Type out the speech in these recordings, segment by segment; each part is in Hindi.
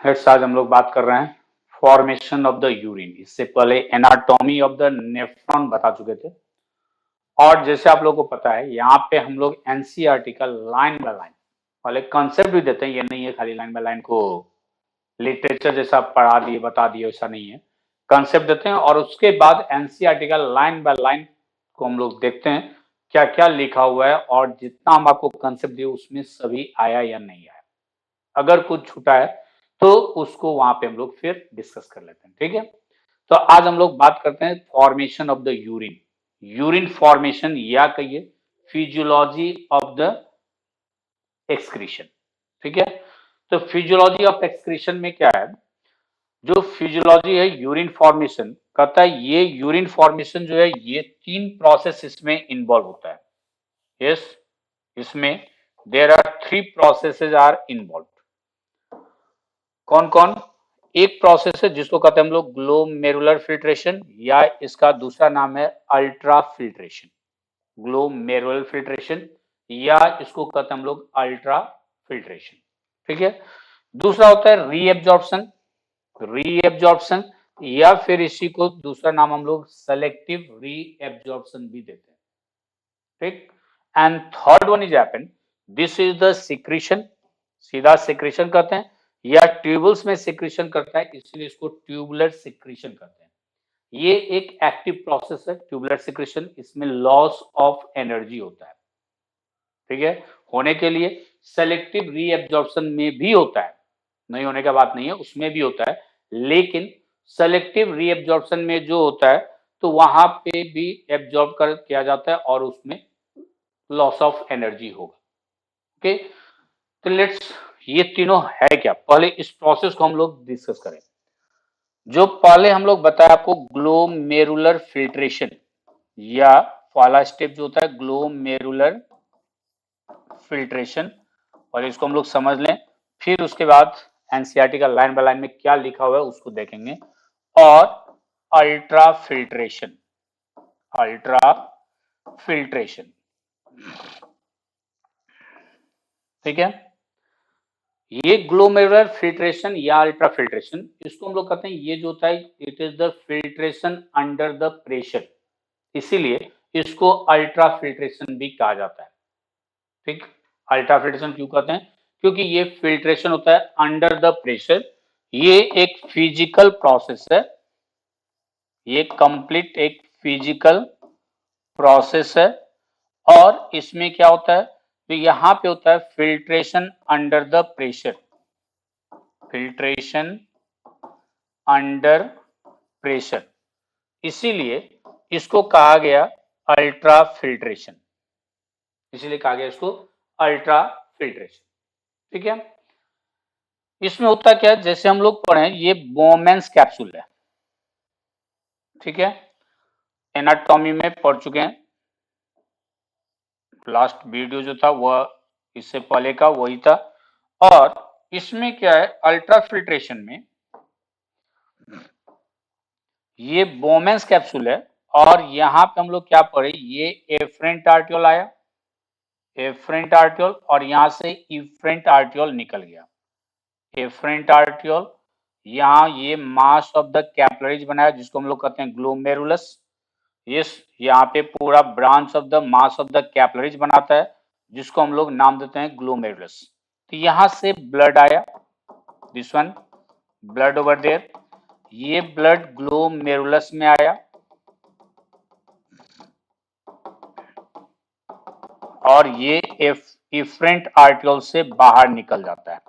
हेड्स आज हम लोग बात कर रहे हैं फॉर्मेशन ऑफ द यूरिन। इससे पहले एनाटॉमी ऑफ द नेफ्रॉन बता चुके थे। और जैसे आप लोगों को पता है यहाँ पे हम लोग एनसीईआरटी का लाइन बाय लाइन वाले कंसेप्ट भी देते हैं। ये नहीं है खाली लाइन बाय लाइन को लिटरेचर जैसा पढ़ा दिए बता दिए, वैसा नहीं है। कंसेप्ट देते हैं और उसके बाद एनसीईआरटी का लाइन बाय लाइन को हम लोग देखते हैं क्या क्या लिखा हुआ है और जितना हम आपको कंसेप्ट दिए उसमें सभी आया या नहीं आया। अगर कुछ छूटा है तो उसको वहां पे हम लोग फिर डिस्कस कर लेते हैं। ठीक है, तो आज हम लोग बात करते हैं formation of the urine. Urine formation या कहिए फिजियोलॉजी ऑफ द एक्सक्रीशन। ठीक है, तो फिजियोलॉजी ऑफ एक्सक्रीशन में क्या है, जो फिजियोलॉजी है यूरिन फॉर्मेशन कहता है ये यूरिन फॉर्मेशन जो है ये 3 प्रोसेस इसमें इन्वॉल्व होता है। यस, इसमें there are 3 processes are involve. कौन कौन? एक प्रोसेस है जिसको कहते हैं हम लोग ग्लोमेरुलर फिल्ट्रेशन या इसका दूसरा नाम है अल्ट्रा फिल्ट्रेशन। ग्लोमेरुलर फिल्ट्रेशन या इसको कहते हैं हम लोग अल्ट्रा फिल्ट्रेशन। ठीक है, दूसरा होता है रीएब्जॉर्प्शन। रीएब्जॉर्प्शन या फिर इसी को दूसरा नाम हम लोग सेलेक्टिव रीएब्जॉर्प्शन भी देते हैं। ठीक, and third one is happen, this is the secretion. सीधा सिक्रीशन कहते हैं या ट्यूबल्स में सिक्रीशन करता है, इसलिए इसको ट्यूबुलर सिक्रीशन कहते हैं। ये एक एक्टिव प्रोसेस है ट्यूबुलर सिक्रीशन। इसमें लॉस ऑफ एनर्जी होता है। ठीक है, होने के लिए सेलेक्टिव रीएब्जॉर्प्शन में भी होता है, नहीं होने का बात नहीं है, उसमें भी होता है। लेकिन सेलेक्टिव रीएब्जॉर्प्शन में जो होता है तो वहां पे भी एब्जॉर्ब कर किया जाता है और उसमें लॉस ऑफ एनर्जी होगा। ओके, तो लेट्स, ये तीनों है क्या, पहले इस प्रोसेस को हम लोग डिस्कस करें। जो पहले हम लोग बताया आपको ग्लोमेरुलर फिल्ट्रेशन या पहला स्टेप जो होता है ग्लोमेरुलर फिल्ट्रेशन, और इसको हम लोग समझ लें, फिर उसके बाद एनसीईआरटी का लाइन बाय लाइन में क्या लिखा हुआ है उसको देखेंगे। और अल्ट्रा फिल्ट्रेशन, अल्ट्रा फिल्ट्रेशन। ठीक है, ये ग्लोमेरुलर फिल्ट्रेशन या अल्ट्रा फिल्ट्रेशन, इसको हम लोग कहते हैं ये जो होता है it is the filtration under the pressure, इसीलिए इसको अल्ट्रा फिल्ट्रेशन भी कहा जाता है। ठीक, अल्ट्रा फिल्ट्रेशन क्यों कहते हैं, क्योंकि ये फिल्ट्रेशन होता है अंडर द प्रेशर। ये एक फिजिकल प्रोसेस है, ये कंप्लीट एक फिजिकल प्रोसेस है। और इसमें क्या होता है, तो यहां पे होता है filtration under the pressure, filtration under pressure, इसीलिए इसको कहा गया अल्ट्रा फिल्ट्रेशन, इसीलिए कहा गया इसको अल्ट्रा फिल्ट्रेशन। ठीक है, इसमें होता क्या है, जैसे हम लोग पढ़े ये बोमेंस कैप्सूल है। ठीक है, एनाटॉमी में पढ़ चुके हैं, लास्ट वीडियो जो था वह इससे पहले का वही था। और इसमें क्या है, अल्ट्रा फिल्ट्रेशन में ये बोमेंस कैप्सूल है और यहां पे हम लोग क्या पढ़े, ये एफरेंट आर्टियोल आया, एफरेंट आर्टियोल, और यहां से इफरेंट आर्टियोल निकल गया। एफरेंट आर्टियोल, यहाँ ये मास ऑफ द कैपिलरीज बनाया जिसको हम लोग कहते हैं ग्लोमेरुलस। यस, यहाँ पे पूरा branch of the mass of the capillaries बनाता है जिसको हम लोग नाम देते हैं ग्लोमेरुलस। तो यहाँ से ब्लड आया, this one blood over there, ये ब्लड ग्लोमेरुलस में आया और ये इफरेंट आर्टियोल से बाहर निकल जाता है।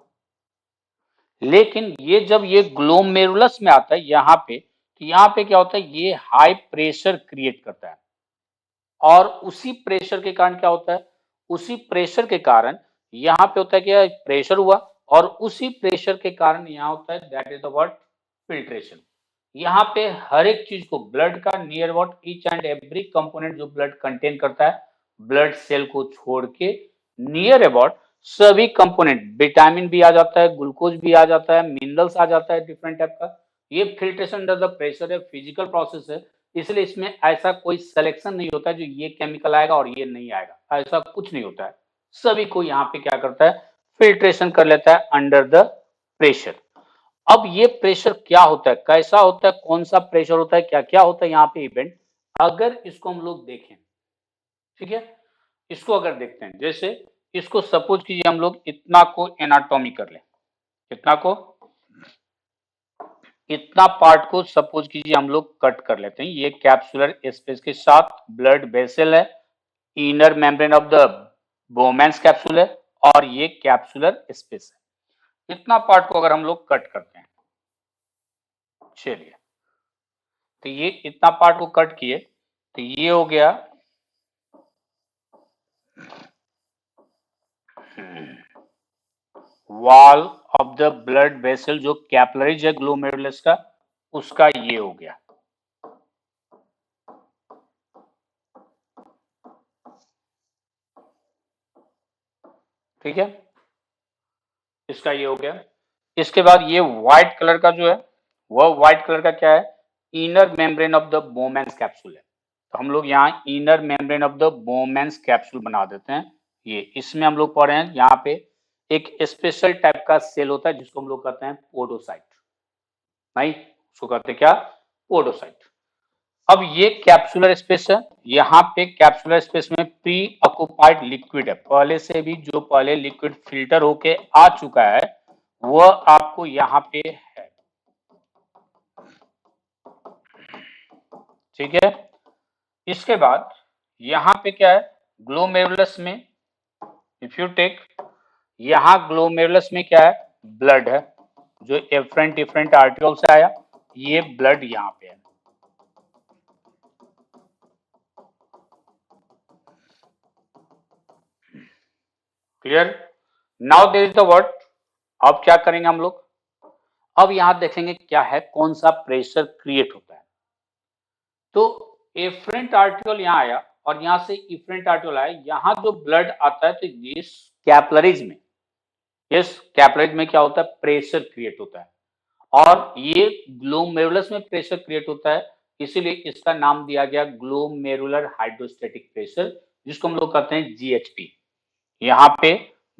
लेकिन ये जब ये ग्लोमेरुलस में आता है यहाँ पे, तो यहाँ पे क्या होता है, ये हाई प्रेशर क्रिएट करता है। और उसी प्रेशर के कारण क्या होता है, उसी प्रेशर के कारण यहाँ पे होता है क्या, प्रेशर हुआ और उसी प्रेशर के कारण यहाँ होता है that is the word filtration. यहाँ पे हर एक चीज को, ब्लड का near about each and every component जो ब्लड कंटेन करता है, ब्लड सेल को छोड़ के नियर अबाउट सभी कंपोनेंट, विटामिन भी आ जाता है, ग्लूकोज भी आ जाता है, मिनरल्स आ जाता है डिफरेंट टाइप का। ये फिल्ट्रेशन अंडर द प्रेशर है, फिजिकल प्रोसेस है, इसलिए इसमें ऐसा कोई सिलेक्शन नहीं होता है जो ये केमिकल आएगा और ये नहीं आएगा, ऐसा कुछ नहीं होता है। सभी को यहाँ पे क्या करता है, फिल्ट्रेशन कर लेता है अंडर द प्रेशर। अब ये प्रेशर क्या होता है, कैसा होता है, कौन सा प्रेशर होता है, क्या क्या होता है यहाँ पे इवेंट, अगर इसको हम लोग देखें, ठीक है, इसको अगर देखते हैं, जैसे इसको सपोज कीजिए हम लोग इतना को एनाटॉमी कर लें, इतना को, इतना पार्ट को सपोज कीजिए हम लोग कट कर लेते हैं, ये कैप्सुलर स्पेस के साथ ब्लड वेसल है, inner membrane of the बोमेंस capsule है, और ये कैप्सुलर स्पेस है। इतना पार्ट को अगर हम लोग कट करते हैं, चलिए, तो ये इतना पार्ट को कट किए, तो ये हो गया wall of the blood vessel, जो कैपिलरीज है ग्लोमेरुलस का, उसका ये हो गया, ठीक है, इसका ये हो गया। इसके बाद ये व्हाइट कलर का जो है, वह व्हाइट कलर का क्या है, inner membrane of the बोमेंस capsule है। तो हम लोग यहाँ inner membrane of the बोमेंस capsule बना देते हैं। ये इसमें हम लोग पढ़ रहे हैं, यहाँ पे एक स्पेशल टाइप का सेल होता है जिसको हम लोग कहते हैं पोडोसाइट, नहीं उसको कहते हैं क्या, पोडोसाइट। अब ये कैप्सुलर स्पेस है, यहाँ पे कैप्सुलर स्पेस में प्री ऑक्युपाइड लिक्विड है, पहले से भी जो पहले लिक्विड फिल्टर होके आ चुका है वह आपको यहाँ पे है, ठीक है। इसके बाद यहाँ पे क्या है, ग्लोमेरुलस में, इफ यू टेक, यहाँ ग्लोमेरुलस में क्या है, ब्लड है, जो डिफरेंट डिफरेंट आर्टिकल से आया, ये ब्लड यहाँ पे है, clear. Now there is the word, अब क्या करेंगे हम लोग, अब यहां देखेंगे क्या है, कौन सा प्रेशर क्रिएट होता है। तो एफरेंट आर्टिकल यहाँ आया और यहाँ से इफरेंट आर्टिकल आया, यहाँ जो ब्लड आता है तो इस कैपिलरीज में, इस कैपिलरीज में क्या होता है, प्रेशर क्रिएट होता है, और ये ग्लोमेरुलस में प्रेशर क्रिएट होता है, इसीलिए इसका नाम दिया गया ग्लोमेरुलर हाइड्रोस्टेटिक प्रेशर, जिसको हम लोग कहते हैं जीएचपी। यहाँ पे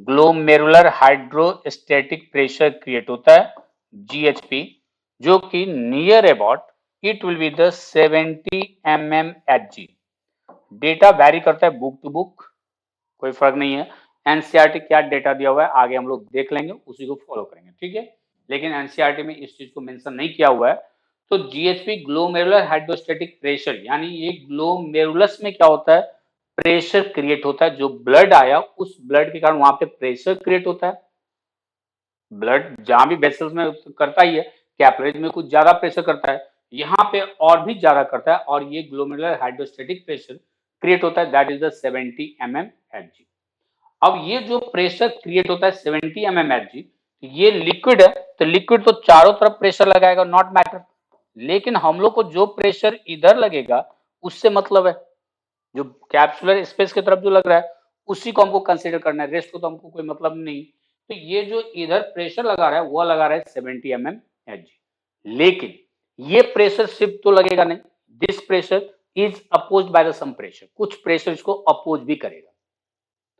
ग्लोमेरुलर हाइड्रोस्टेटिक प्रेशर क्रिएट होता है जीएचपी, जो कि near about it will be the 70 mmHg। Data vary करता है बुक टू बुक, कोई फर्क नहीं है। एनसीईआरटी क्या डेटा दिया हुआ है आगे हम लोग देख लेंगे, उसी को फॉलो करेंगे, ठीक है। लेकिन एनसीईआरटी में इस चीज को मेंशन नहीं किया हुआ है। तो जीएचपी ग्लोमेरुलर हाइड्रोस्टेटिक प्रेशर, यानी ये ग्लोमेरुलस में क्या होता है, प्रेशर क्रिएट होता है, जो ब्लड आया उस ब्लड के कारण वहां पे प्रेशर क्रिएट होता है। ब्लड जहां भी वेसल्स में करता ही है, कैपिलरीज में कुछ ज्यादा प्रेशर करता है, यहाँ पे और भी ज्यादा करता है, और ये ग्लोमेरुलर हाइड्रोस्टेटिक प्रेशर क्रिएट होता है, दैट इज द 70 mmHg। अब ये जो प्रेशर क्रिएट होता है 70 mmHg, ये लिक्विड है, तो लिक्विड तो चारों तरफ प्रेशर लगाएगा, नॉट मैटर, लेकिन हम लोग को जो प्रेशर इधर लगेगा उससे मतलब है, जो कैप्सुलर स्पेस की तरफ जो लग रहा है उसी को हमको कंसीडर करना है, रेस्ट को तो हमको कोई मतलब नहीं। तो ये जो इधर प्रेशर लगा रहा है वो लगा रहा है 70 mmHg, लेकिन ये प्रेशर सिर्फ तो लगेगा नहीं, this pressure is opposed by the some pressure, कुछ प्रेशर इसको अपोज भी करेगा।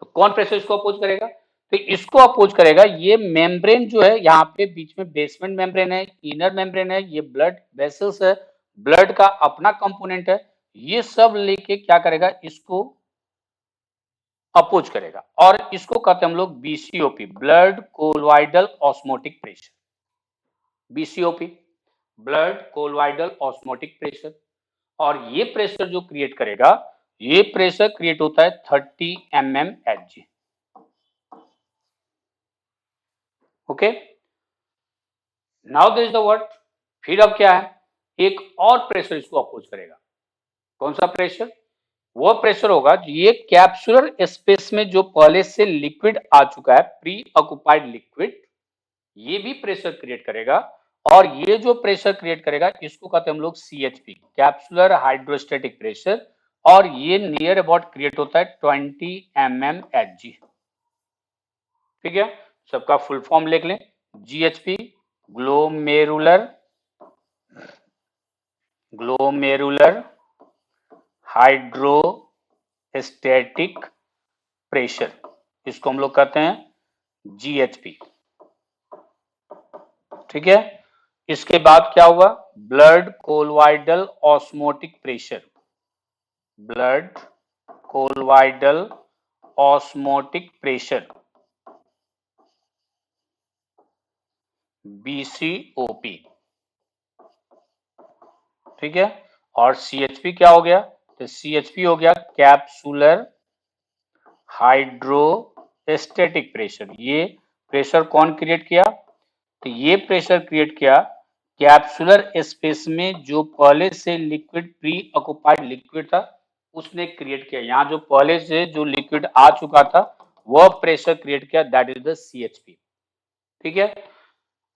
तो कौन प्रेशर इसको अपोज करेगा, तो इसको अपोज करेगा ये मेम्ब्रेन जो है, यहाँ पे बीच में बेसमेंट मेम्ब्रेन है, इनर मेम्ब्रेन है, ये ब्लड वेसल्स है, ब्लड का अपना कंपोनेंट है, ये सब लेके क्या करेगा, इसको अपोज करेगा, और इसको कहते हैं हम लोग BCOP, blood colloidal osmotic pressure, BCOP, blood colloidal osmotic pressure. और ये प्रेशर जो क्रिएट करेगा, ये प्रेशर क्रिएट होता है 30 mmHg, okay. Now this the word, फिर अब क्या है, एक और प्रेशर इसको अपोज करेगा, कौन सा प्रेशर, वो प्रेशर होगा ये कैप्सुलर स्पेस में जो पहले से लिक्विड आ चुका है, प्री ऑक्युपाइड लिक्विड, ये भी प्रेशर क्रिएट करेगा, और ये जो प्रेशर क्रिएट करेगा इसको कहते हैं हम लोग सीएचपी, कैप्सुलर हाइड्रोस्टेटिक प्रेशर, और ये नियर अबाउट क्रिएट होता है 20 mmHg, ठीक है। सबका फुल फॉर्म लिख लें, जीएचपी ग्लोमेरुलर हाइड्रोस्टेटिक प्रेशर, इसको हम लोग कहते हैं जीएचपी, ठीक है। इसके बाद क्या हुआ, blood colloidal osmotic pressure, blood colloidal osmotic pressure, BCOP, ठीक है। और CHP क्या हो गया, तो CHP हो गया कैप्सुलर हाइड्रोस्टेटिक प्रेशर। ये प्रेशर कौन क्रिएट किया, तो ये प्रेशर क्रिएट किया कैप्सुलर स्पेस में जो पहले से लिक्विड प्री ऑक्युपाइड लिक्विड था उसने क्रिएट किया। यहाँ जो पहले से जो लिक्विड आ चुका था वह प्रेशर क्रिएट किया, दैट इज द CHP, ठीक है।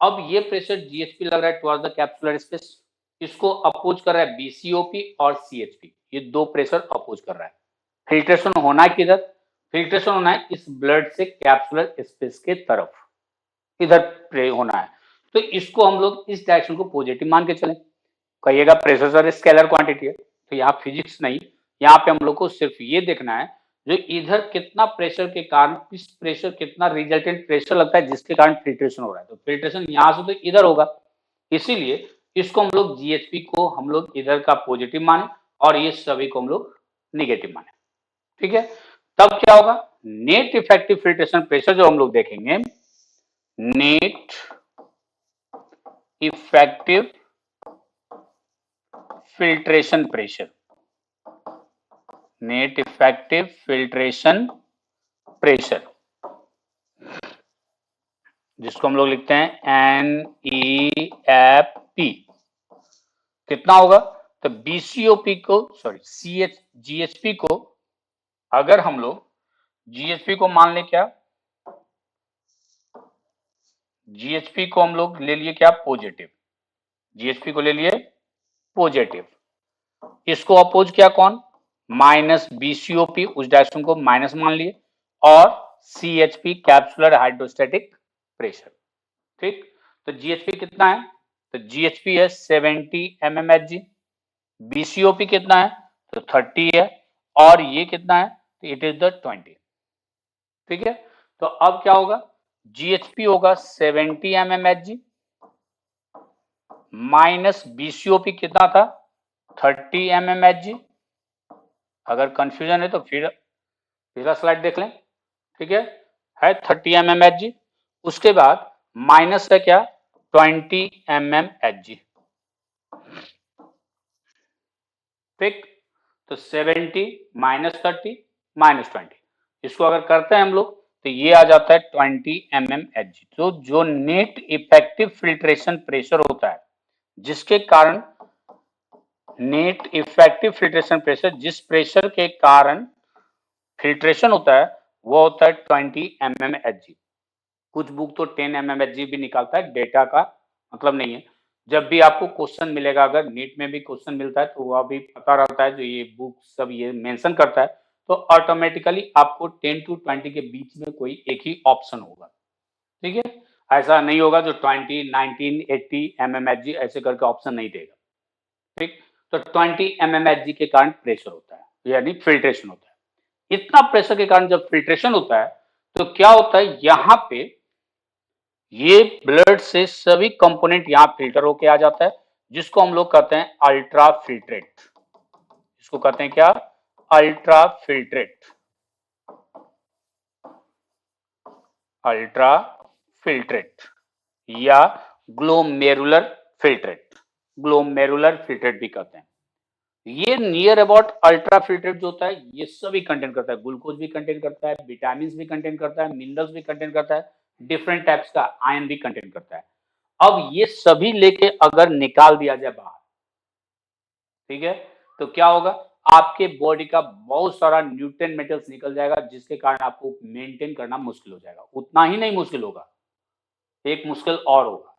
अब ये प्रेशर GHP लग रहा है टुवर्ड्स द कैप्सुलर स्पेस, इसको अपोज कर रहा है BCOP और CHP, ये दो प्रेशर अपोज कर रहा है। फिल्ट्रेशन होना है किधर, फिल्ट्रेशन होना है इस ब्लड से कैप्सुलर स्पेस के तरफ, इधर प्रे होना है। तो इसको हम लोग इस डायरेक्शन को पॉजिटिव मान के चलें। कहिएगा प्रेशर सर स्केलर क्वांटिटी है, तो यहाँ फिजिक्स नहीं, यहाँ पे हम लोग को सिर्फ ये देखना है जो इधर कितना प्रेशर के कारण, इस प्रेशर कितना रिजल्टेंट प्रेशर लगता है जिसके कारण फिल्ट्रेशन हो रहा है। तो फिल्ट्रेशन यहाँ से तो इधर होगा, इसीलिए इसको हम लोग GHP को हम लोग इधर का पॉजिटिव माने और ये सभी को हम लोग निगेटिव माने, ठीक है। तब क्या होगा, नेट इफेक्टिव फिल्ट्रेशन प्रेशर जो हम लोग देखेंगे, net effective filtration pressure, net effective filtration pressure, जिसको हम लोग लिखते हैं NEFP, कितना होगा, तो BCOP को सॉरी GHP को, अगर हम लोग GHP को मान ले क्या, GHP को हम लोग ले लिए क्या पॉजिटिव, GHP को ले लिए पॉजिटिव, इसको अपोज किया कौन, माइनस BCOP, उस डायरेक्शन को माइनस मान लिए, और CHP कैप्सुलर हाइड्रोस्टेटिक प्रेशर, ठीक। तो GHP कितना है, तो GHP है 70 mmHg, BCOP कितना है, तो 30 है, और ये कितना है, तो इट इज द 20, ठीक है। तो अब क्या होगा, GHP होगा 70 mmHg माइनस BCOP कितना था 30 mmHg। अगर कंफ्यूजन है तो फिर पिछला स्लाइड देख लें, ठीक है 30 mmHg, उसके बाद माइनस है क्या 20 mmHg, ठीक। तो 70 माइनस 30 माइनस 20, इसको अगर करते हैं हम लोग तो ये आ जाता है 20 mmHg। तो जो नेट इफेक्टिव फिल्ट्रेशन प्रेशर होता है, जिसके कारण नेट इफेक्टिव फिल्ट्रेशन प्रेशर, जिस प्रेशर के कारण फिल्ट्रेशन होता है वो होता है 20 mmHg। कुछ बुक तो 10 mmHg भी निकालता है, डेटा का मतलब नहीं है। जब भी आपको क्वेश्चन मिलेगा, अगर नीट में भी क्वेश्चन मिलता है तो वह भी पता रहता है, जो ये बुक सब ये मेंशन करता है, तो ऑटोमेटिकली आपको 10 to 20 के बीच में कोई एक ही ऑप्शन होगा, ठीक है। ऐसा नहीं होगा जो 20, 19, 80 mmHg ऐसे करके ऑप्शन नहीं देगा, ठीक। तो 20 mmHg के कारण प्रेशर होता है, यानी फिल्ट्रेशन होता है। इतना प्रेशर के कारण जब फिल्ट्रेशन होता है तो क्या होता है, यहाँ पे ये ब्लड से सभी कंपोनेंट यहाँ फिल्टर होके आ जाता है, जिसको हम लोग कहते हैं अल्ट्रा फिल्ट्रेट। इसको कहते हैं क्या, अल्ट्रा फिल्ट्रेट, अल्ट्रा फिल्ट्रेट या ग्लोमेरुलर फिल्ट्रेट, ग्लोमेरुलर फिल्ट्रेट भी कहते हैं। ये नियर अबाउट अल्ट्रा फिल्ट्रेट जो होता है ये सभी कंटेंट करता है, ग्लूकोज भी कंटेंट करता है, विटामिन भी कंटेंट करता है, मिनरल्स भी कंटेंट करता है, डिफरेंट टाइप्स का आयन भी कंटेंट करता है। अब ये सभी लेके अगर निकाल दिया जाए बाहर, ठीक है, तो क्या होगा, आपके बॉडी का बहुत सारा न्यूट्रिएंट मेटल्स निकल जाएगा, जिसके कारण आपको मेंटेन करना मुश्किल हो जाएगा। उतना ही नहीं मुश्किल होगा, एक मुश्किल और होगा,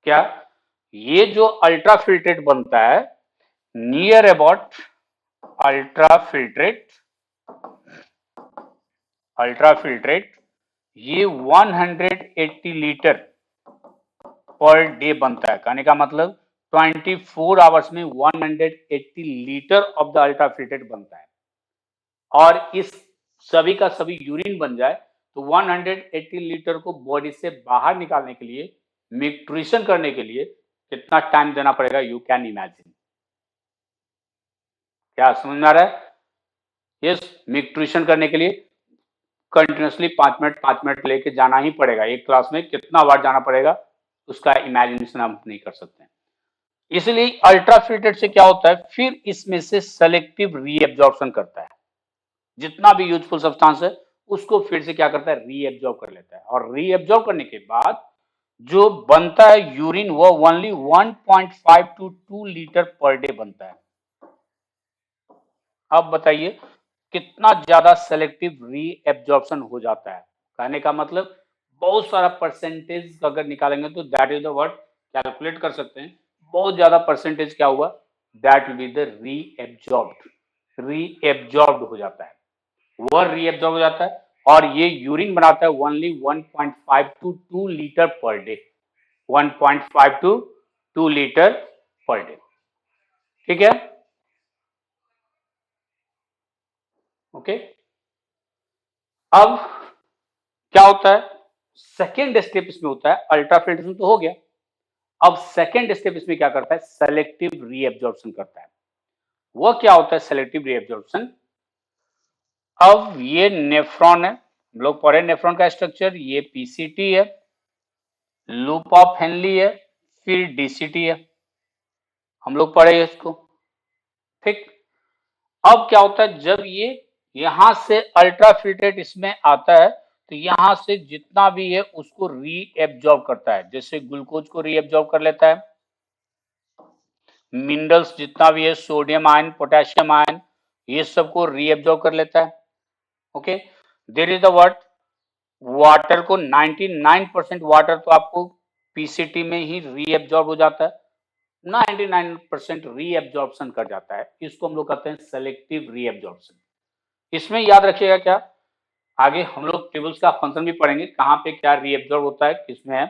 क्या, ये जो अल्ट्रा फिल्ट्रेट बनता है near about ultra filtrate, ultra filtrate ये 180 लीटर पर डे बनता है। कहने का मतलब 24 आवर्स में 180 litre of the ultra filtrate बनता है। और इस सभी का सभी यूरिन बन जाए तो 180 लीटर को बॉडी से बाहर निकालने के लिए मिक्ट्यूरेशन करने के लिए कितना टाइम देना पड़ेगा, यू कैन इमेजिन। क्या समझ में आ रहा है? यस, मिक्ट्यूरेशन करने के लिए कंटिन्यूसली 5 मिनट लेके जाना ही पड़ेगा। एक क्लास में कितना बार जाना पड़ेगा उसका इमेजिनेशन हम नहीं कर सकते। इसलिए अल्ट्राफिल्ट्रेट से क्या होता है, फिर इसमें से सेलेक्टिव रीएब्जॉर्प्शन करता है। जितना भी यूजफुल सब्सटेंस है उसको फिर से क्या करता है, रीएब्जॉर्ब कर लेता है। और रीएब्जॉर्ब करने के बाद जो बनता है यूरिन वो only 1.5 to 2 litre per day बनता है। अब बताइए कितना ज्यादा सेलेक्टिव रीएब्जॉर्प्शन हो जाता है। कहने का मतलब बहुत सारा परसेंटेज अगर निकालेंगे तो that is the word, calculate कर सकते हैं। बहुत ज्यादा परसेंटेज क्या हुआ, that will be the reabsorbed हो जाता है, वह रीएब्जॉर्ब हो जाता है। और ये यूरिन बनाता है only 1.5 to 2 litre per day, 1.5 to 2 litre per day. ठीक है, ओके। अब क्या होता है, सेकेंड स्टेप इसमें होता है, अल्ट्राफिल्ट्रेशन तो हो गया। अब सेकेंड स्टेप इसमें क्या करता है, सेलेक्टिव रीएब्जॉर्प्शन करता है। वह क्या होता है सेलेक्टिव रीएब्जॉर्प्शन, अब ये नेफ्रॉन है, हम लोग पढ़े नेफ्रॉन का स्ट्रक्चर, ये पीसीटी है, लूप ऑफ हेनली है, फिर डीसीटी है, हम लोग पढ़े इसको। ठीक, अब क्या होता है जब ये यहां से अल्ट्राफिल्ट्रेट इसमें आता है तो यहां से जितना भी है उसको रीएब्जॉर्ब करता है। जैसे ग्लूकोज को रीएब्जॉर्ब कर लेता है, मिनरल्स जितना भी है, सोडियम आयन, पोटेशियम आयन, ये सबको रीएब्जॉर्ब कर लेता है। Okay, there is the word, water को 99% वाटर तो आपको पीसीटी में ही रीएब्जॉर्ब हो जाता है, 99% रीएब्जॉर्प्शन कर जाता है। इसको हम लोग कहते हैं सेलेक्टिव रीएब्जॉर्प्शन। इसमें याद रखिएगा क्या, आगे हम लोग टेबल्स का फंक्शन भी पढ़ेंगे, कहाँ पे क्या रीएब्जॉर्ब होता है, किसमें है।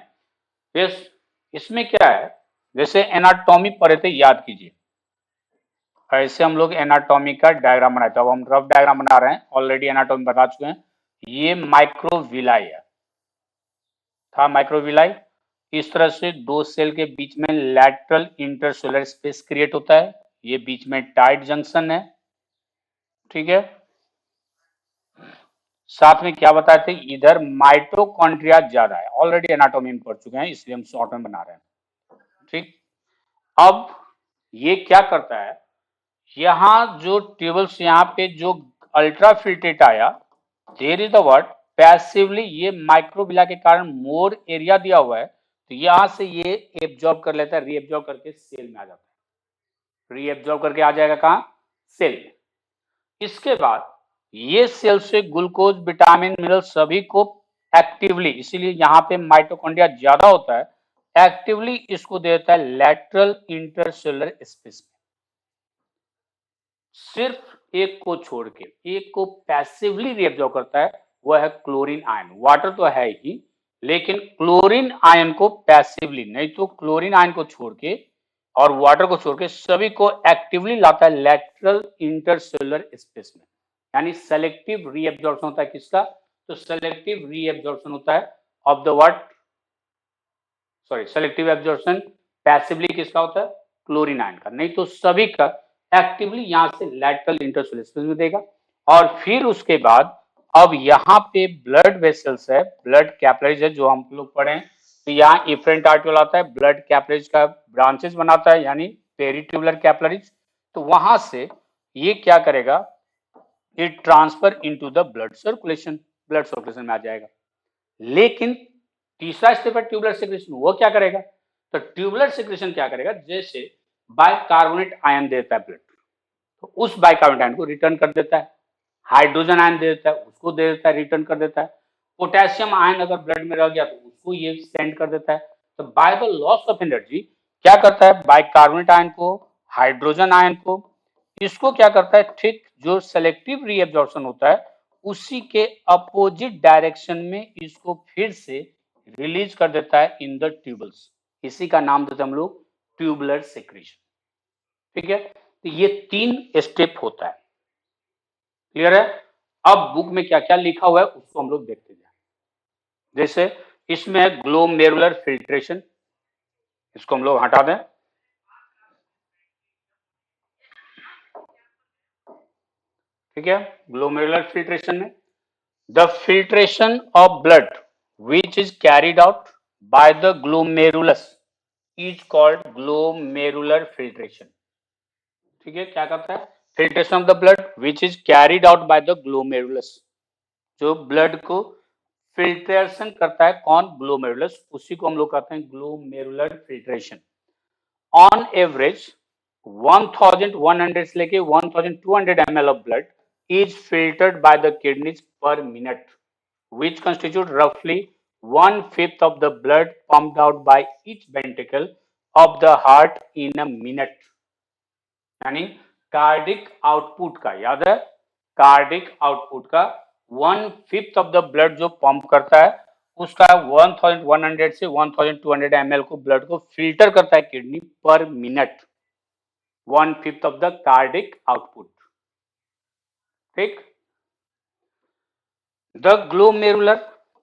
यस, इसमें क्या है, जैसे एनाटॉमी पढ़े थे, याद कीजिए। ऐसे हम लोग एनाटॉमी का डायग्राम बनाए थे, अब हम रफ डायग्राम बना रहे हैं, ऑलरेडी एनाटॉमी बता चुके हैं। ये माइक्रोविलाई है, था माइक्रोविलाई। इस तरह से दो सेल के बीच में लैटरल इंटरसेलुलर स्पेस क्रिएट होता है, ये बीच में टाइट जंक्शन है। ठीक है, साथ में क्या बताए थे, इधर माइटोकॉन्ड्रिया ज्यादा है, ऑलरेडी एनाटॉमी में पढ़ चुके हैं, इसलिए हम शॉर्ट में बना रहे हैं। ठीक, अब ये क्या करता है, यहां जो टेबल्स यहाँ पे जो अल्ट्राफिल्ट्रेट आया, there is the word passively, ये माइक्रोबिला के कारण मोर एरिया दिया हुआ है तो यहां से ये एब्जॉर्ब कर लेता है, रीएब्जॉर्ब करके सेल में आ जाता है, रीएब्जॉर्ब करके आ जाएगा कहां, सेल में। इसके बाद ये सेल से ग्लूकोज, विटामिन, मिनरल सभी को एक्टिवली, इसीलिए यहाँ पे माइटोकॉन्ड्रिया ज्यादा होता है, एक्टिवली इसको देता है लैटरल इंटरसेलुलर स्पेस में। सिर्फ एक को छोड़ के, एक को पैसिवली रीअब्जॉर्ब करता है, वह है क्लोरीन आयन। वाटर तो है ही, लेकिन क्लोरीन आयन को पैसिवली, नहीं तो क्लोरीन आयन को छोड़ के और वाटर को छोड़ के सभी को एक्टिवली लाता है लैटरल इंटरसेलुलर स्पेस में। यानी सेलेक्टिव रीअब्जॉर्प्शन होता है किसका, तो सेलेक्टिव रीअब्जॉर्प्शन होता है of the what, sorry, selective absorption passively किसका होता है, क्लोरीन आयन का, नहीं तो सभी का एक्टिवली यहां से लैटरल इंटरसेलुलर स्पेस में देगा। और फिर उसके बाद अब यहाँ पे ब्लड वेसल्स है, ब्लड कैपिलरीज है जो हम लोग पढ़े, तो यहाँ इफरेंट आर्टिकल आता है, ब्लड कैपिलरीज का ब्रांचेस बनाता है, यानी पेरिट्यूबुलर कैपिलरीज। तो वहां से ये क्या करेगा, it transfer into the blood circulation, blood circulation में आ जाएगा। लेकिन तीसरा स्टेप है ट्यूबुलर सेक्रेशन, वो क्या करेगा, तो ट्यूबुलर सेक्रेशन क्या करेगा, जैसे बाइकार्बोनेट आयन देता है ब्लड, तो उस बाइकार्बोनेट आयन को रिटर्न कर देता है, हाइड्रोजन आयन दे देता है, उसको दे देता है, रिटर्न कर देता है। पोटेशियम आयन अगर ब्लड में रह गया तो उसको ये सेंड कर देता है। तो bye the loss of energy क्या करता है, बाइकार्बोनेट आयन को, हाइड्रोजन आयन को, इसको क्या करता है, ठीक जो सेलेक्टिव रीअब्जॉर्प्शन होता है उसी के अपोजिट डायरेक्शन में इसको फिर से रिलीज कर देता है इन द ट्यूबल्स। इसी का नाम देते हैं हम लोग ट्यूबुलर सेक्रेशन। ठीक है, तो ये 3 स्टेप होता है, क्लियर है। अब बुक में क्या क्या लिखा हुआ है उसको हम लोग देखते जाए। जैसे इसमें है ग्लोमेरुलर फिल्ट्रेशन, इसको हम लोग हटा दें। ठीक है, ग्लोमेरुलर फिल्ट्रेशन में the filtration of blood which is carried out by the glomerulus is called glomerular filtration. ठीक है, क्या करता है? Filtration of the blood which is carried out by the glomerulus, जो ब्लड को फिल्ट्रेशन करता है कौन? ग्लोमेरुलस, उसी को हम लोग कहते हैं ग्लोमेरुलर फिल्ट्रेशन। ऑन एवरेज 1100 से लेके 1200 ml of blood is filtered by the kidneys per minute, which constitute roughly 1/5 of the blood pumped out by each ventricle of the heart in a minute। यानी कार्डिक आउटपुट का, याद है, कार्डिक आउटपुट का 1/5 ऑफ द ब्लड जो पंप करता है उसका 1100 से 1200 ml को ब्लड को फिल्टर करता है किडनी पर minute, 1/5 of the cardiac output. ठीक, the glomerular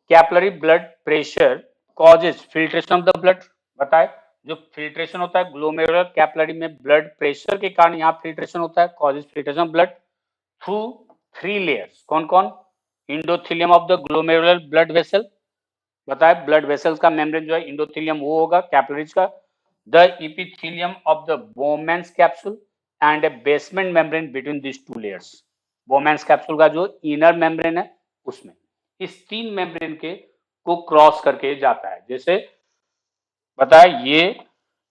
capillary blood pressure causes filtration of the blood. बताए, जो फिल्ट्रेशन होता है ग्लोमेरुलर कैपिलरी में ब्लड प्रेशर के कारण यहाँ फिल्ट्रेशन होता है, causes filtration of blood through 3 layers. कौन कौन? Endothelium of the glomerular blood vessel. बताए, ब्लड वेसल्स का मेम्ब्रेन जो है इंडोथेलियम वो होगा कैपिलरीज का। The epithelium of the Bowman's capsule and A basement membrane between this 2 layers. Bowman's capsule का जो इनर मेम्ब्रेन है उसमें इस 3 मेम्ब्रेन के को क्रॉस करके जाता है। जैसे बताए, ये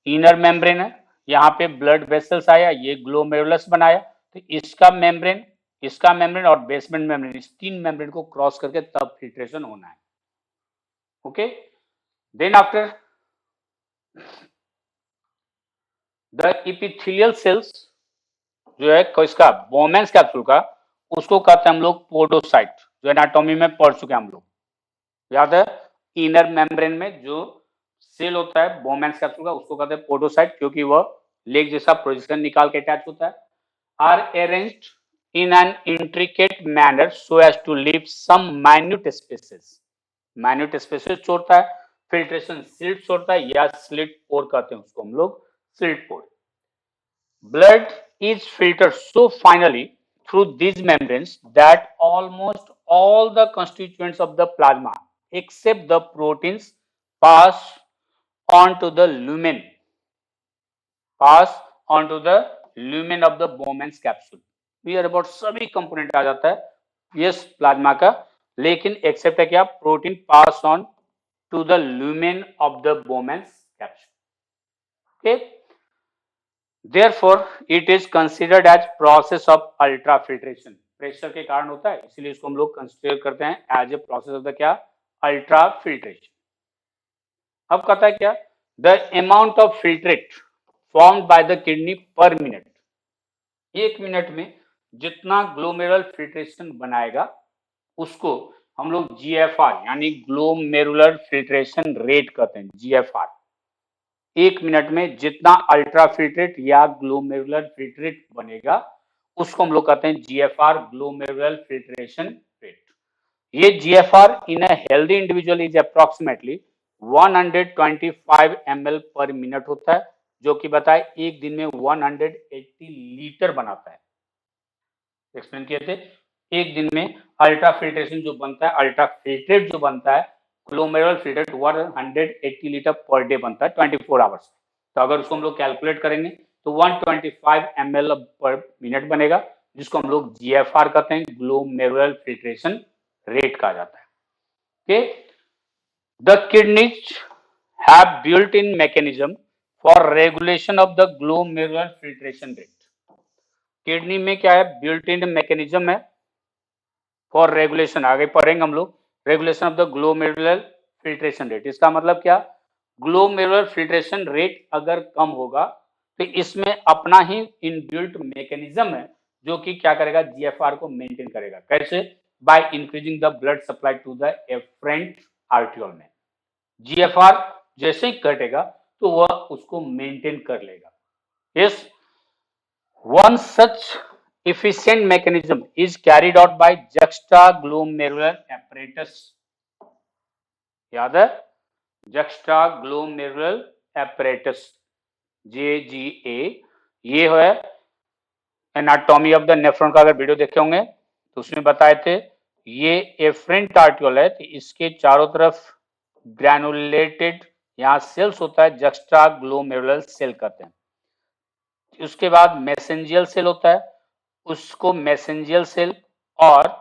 इनर मेम्ब्रेन है, यहाँ पे ब्लड वेसल्स आया, ये ग्लोमेरुलस बनाया, तो इसका मेम्ब्रेन और बेसमेंट मेम्ब्रेन, इस 3 मेम्ब्रेन को क्रॉस करके तब फिल्ट्रेशन होना है। Okay, then after the epithelial cells जो है इसका बोमेन्स कैप्सूल का, उसको कहते हैं हम लोग पोडोसाइट, जो एनाटॉमी में पढ़ चुके हैं हम लोग, याद है। इनर मेम्ब्रेन में जो सेल होता है बोमेन्स कैप्सूल का उसको कहते हैं पोडोसाइट, क्योंकि वह लेग जैसा प्रोजेक्शन निकाल के अटैच होता है। Are arranged in an intricate manner so as to leave some minute spaces. Minute spaces छोड़ता है, फिल्ट्रेशन स्लिट छोड़ता है, या स्लिट पोर कहते हैं उसको हम लोग, slit pore. Blood is filtered so finally through these membranes that almost all the constituents of the plasma except the proteins pass onto the lumen of the Bowman's capsule। Clear about सभी कंपोनेंट आ जाता है यस प्लाज्मा का, लेकिन एक्सेप्ट है क्या? Protein pass on to the lumen of the Bowman's capsule। ओके, Therefore, it is considered as process of ultrafiltration। प्रेशर के कारण होता है, इसलिए इसको हम लोग कंसिडर करते हैं as a process of the क्या? अल्ट्राफिल्ट्रेशन। अब कहता है क्या? The amount of filtrate formed by the kidney पर मिनट। 1 मिनट में जितना ग्लोमेरुलर फिल्ट्रेशन बनाएगा उसको हम लोग GFR यानी ग्लोमेरुलर फिल्ट्रेशन रेट कहते हैं, GFR। 1 मिनट में जितना अल्ट्राफिल्ट्रेट या ग्लोमेरुलर फिल्ट्रेट बनेगा उसको हम लोग कहते हैं GFR, ग्लोमेरुलर फिल्ट्रेशन रेट। ये GFR in a healthy individual is approximately 125 ml पर मिनट होता है, जो कि बताए एक दिन में 180 लीटर बनाता है। एक्सप्लेन किए थे, एक दिन में अल्ट्राफिल्ट्रेशन जो बनता है, अल्ट्राफिल्ट्रेट जो बनता है glomerular filtrate 180 litre per day बनता है 24 आवर्स। तो अगर उसको हम लोग कैलकुलेट करेंगे तो 125 ml पर मिनट बनेगा, जिसको हम लोग GFR कहते हैं, ग्लोमेरुलर फिल्ट्रेशन रेट कहा जाता है। Okay, the kidneys have built in mechanism for regulation of the glomerular filtration rate. Kidney में क्या है? बिल्ट इन मैकेनिज्म है फॉर रेगुलेशन, आगे पढ़ेंगे हम लोग, regulation of the glomerular filtration rate. इसका मतलब क्या? ग्लोमेरुलर फिल्ट्रेशन रेट अगर कम होगा तो इसमें अपना ही इनबिल्ट मैकेनिज्म है जो कि क्या करेगा? GFR को मेंटेन करेगा। कैसे? By increasing the blood supply to the afferent arteriole में। GFR जैसे ही घटेगा तो वह उसको मेंटेन कर लेगा। Yes, one such efficient mechanism is carried out by juxtaglomerular apparatus। याद है? juxtaglomerular apparatus JGA। ये है एनाटॉमी ऑफ द नेफ्रॉन का अगर वीडियो देखे होंगे तो उसमें बताए थे ये एफरेंट आर्टिकल है, तो इसके चारों तरफ ग्रैनुलेटेड यहाँ सेल्स होता है, जक्स्ट्रा ग्लोमेरुलर सेल कहते हैं। उसके बाद मैसेंजियल सेल होता है, उसको मैसेंजियल सेल और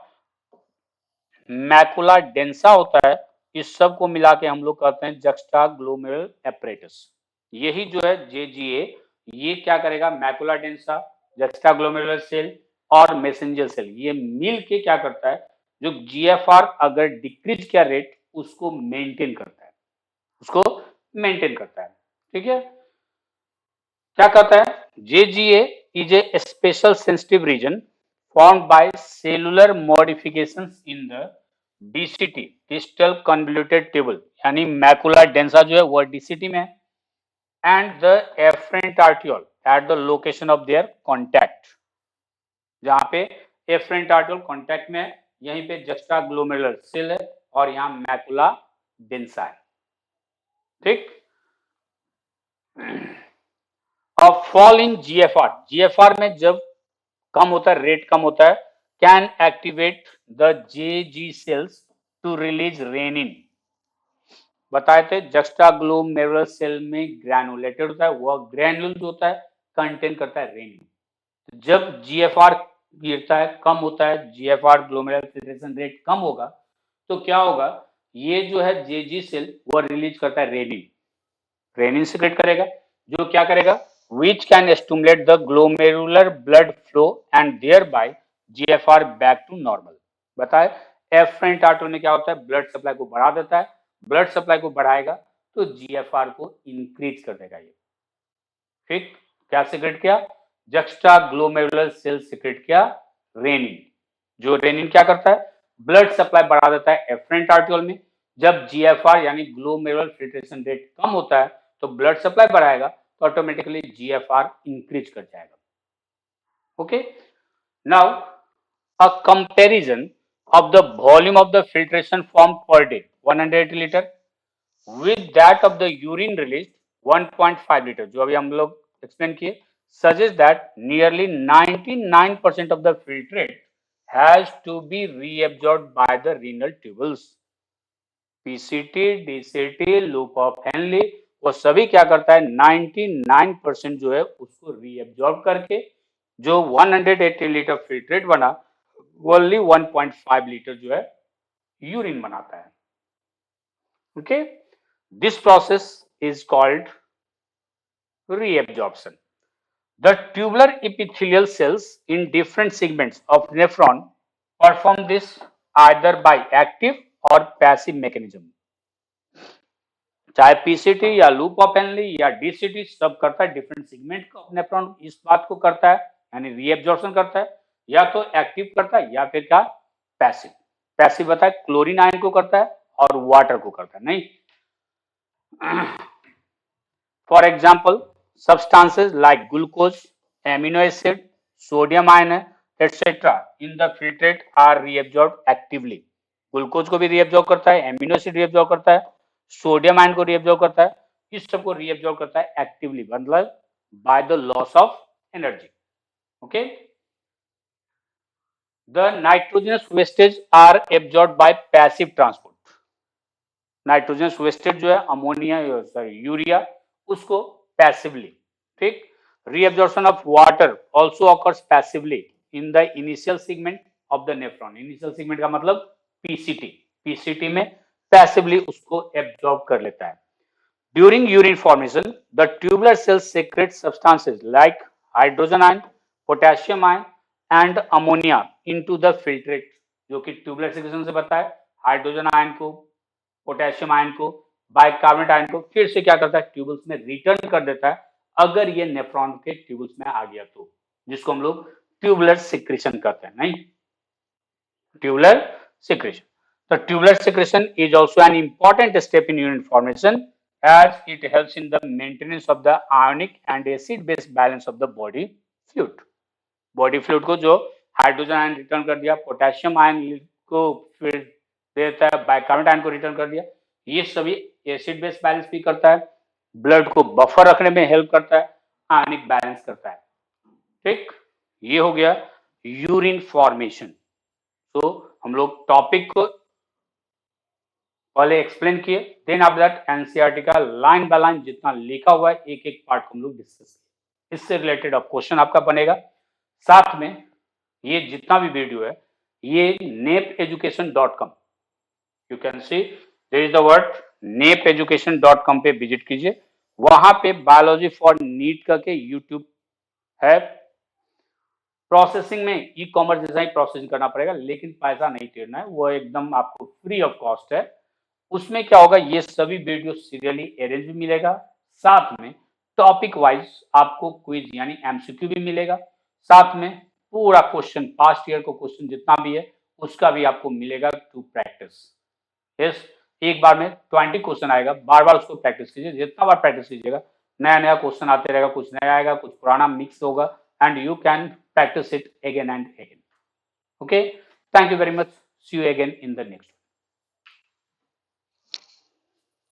मैकुला डेंसा होता है। इस सब को मिला के हम लोग कहते हैं जक्स्ट्रा ग्लोमेरुलर एपरेटस। यही जो है जेजीए, ये क्या करेगा, macula densa, juxta glomerular cell और मैसेंजियल सेल, ये मिल के क्या करता है, जो जीएफआर अगर डिक्रीज किया रेट उसको मेंटेन करता है, उसको मेंटेन करता है। ठीक है, क्या कहता है, JGA is a special sensitive region formed by cellular modifications in the DCT distal convoluted tubule, यानी मैकुला डेंसा जो है वह डीसीटी में है, and the afferent arteriole at the location of their contact. जहां पे एफरेंट आर्टियोल कॉन्टैक्ट में है, यहीं पे जक्स्ट्रा ग्लोमेरुलर सेल है और यहाँ मैकुला डेंसा है। ठीक, अब फॉल इन जीएफआर, जीएफआर में जब कम होता है, रेट कम होता है, can activate the JG cells to release renin. बताए थे जक्स्ट्रा ग्लोमेरुलर सेल में ग्रैनुलेटेड होता है, वह ग्रैन्युल जो होता है कंटेन करता है रेनिन। जब जीएफआर गिरता है, कम होता है, जीएफआर ग्लोमेरुलर फिल्ट्रेशन रेट कम होगा, तो क्या होगा, ये जो है जेजी सेल वह रिलीज करता है रेनिन, रेनिन सिक्रेट करेगा, जो क्या करेगा, which can stimulate the glomerular blood flow and thereby GFR back to normal। बताए एफरेंट आर्टरी में क्या होता है, ब्लड सप्लाई को बढ़ा देता है, ब्लड सप्लाई को बढ़ाएगा तो जीएफआर को इंक्रीज कर देगा ये। ठीक, क्या सिक्रेट किया, जक्स्ट्रा ग्लोमेरुलर सेल सिक्रेट किया रेनिन, जो रेनिन क्या करता है, ब्लड सप्लाई बढ़ा देता है एफरेंट आर्टियोल में। जब जीएफआर यानी ग्लोमेरुलर फिल्ट्रेशन रेट कम होता है तो ब्लड सप्लाई बढ़ाएगा तो ऑटोमेटिकली जीएफआर इंक्रीज कर जाएगा। Okay, now a comparison of the volume of the filtration formed per day 180 liter with that of the urine released 1.5 liter, जो अभी हम लोग एक्सप्लेन किए, suggest that nearly 99% of the filtrate has to be reabsorbed by the renal tubules। PCT, DCT, loop of Henley, वो सभी क्या करता है, 99% जो है उसको रीअब्जॉर्ब करके जो 180 लीटर फिल्ट्रेट बना, ओनली 1.5 लीटर जो है यूरिन बनाता है। Okay, this process is called reabsorption। The tubular epithelial cells in different segments of nephron perform this either by active or passive mechanism। चाहे पीसीटी या लूप ऑफ हेनली या डीसीटी, सब करता है डिफरेंट सेगमेंट ऑफ नेफ्रॉन, इस बात को करता है, यानी रीएब्जॉर्प्शन करता है, या तो एक्टिव करता है या फिर क्या पैसिव। पैसिव बताए क्लोरीन आयन को करता है और वाटर को करता है, नहीं। For example substances like glucose, amino acid, sodium ion etc. in the filtrate are reabsorbed actively। Glucose को भी रीएब्जॉर्ब करता है, एमिनो एसिड रीएब्जॉर्ब करता है, सोडियम आयन को रीएब्जॉर्ब करता है, इस सब को रीएब्जॉर्ब करता है एक्टिवली, मतलब by the loss of energy. Okay, the nitrogenous wastage are absorb by passive transport. Nitrogenous wastage जो है अमोनिया, सॉरी यूरिया, उसको पैसिवली। ठीक, reabsorption of water also occurs passively in the initial segment of the nephron। initial segment का मतलब पीसीटी, पीसीटी में पैसिवली उसको एब्जॉर्ब कर लेता है। during urine formation the tubular cells secrete substances like hydrogen ion, potassium ion and ammonia into the filtrate। जो कि ट्यूबुलर सेक्रेशन से बताया, हाइड्रोजन आयन को, पोटेशियम आयन को, बाइकार्बोनेट आयन को फिर से क्या करता है, ट्यूबुल्स में रिटर्न कर देता है, अगर ये नेफ्रॉन के ट्यूबुल्स में आ गया तो, जिसको हम लोग ट्यूबुलर सिक्रेशन कहते हैं, नहीं, tubular secretion. The tubular secretion is also an important step in urine formation as it helps in the maintenance of the ionic and acid base balance of the body fluid। Body fluid को जो हाइड्रोजन आयन रिटर्न कर दिया, पोटेशियम आयन को फिर देता है, बाइकार्बोनेट आयन को रिटर्न कर दिया, ये सभी एसिड बेस बैलेंस भी करता है, ब्लड को बफर रखने में हेल्प करता है, आयनिक बैलेंस करता है। ठीक, ये हो गया यूरिन फॉर्मेशन। तो हम लोग टॉपिक को पहले एक्सप्लेन किए, देन आफ्टर दैट एनसीईआरटी का लाइन बाय लाइन जितना लिखा हुआ है एक एक पार्ट को हम लोग डिस्कस किए। इससे रिलेटेड अब क्वेश्चन आपका बनेगा। साथ में ये जितना भी वीडियो है ये nepeducation.com, you can see there is the word nepeducation.com पे विजिट कीजिए। वहां पे बायोलॉजी फॉर नीट करके यूट्यूब है। प्रोसेसिंग में ई कॉमर्स जैसा ही प्रोसेसिंग करना पड़ेगा, लेकिन पैसा नहीं टेरना है, वो एकदम आपको फ्री ऑफ कॉस्ट है। उसमें क्या होगा, ये सभी वीडियो सीरियली अरेंज भी मिलेगा, साथ में टॉपिक वाइज आपको क्विज यानी एमसीक्यू भी मिलेगा, साथ में पूरा क्वेश्चन पास्ट ईयर को क्वेश्चन जितना भी है उसका भी आपको मिलेगा टू प्रैक्टिस। यस, एक बार में 20 क्वेश्चन आएगा, बार बार उसको प्रैक्टिस कीजिए। जितना बार प्रैक्टिस कीजिएगा नया नया क्वेश्चन आते रहेगा, कुछ नया आएगा, कुछ पुराना मिक्स होगा, and you can practice it again and again. Okay, thank you very much. See you again in the next one.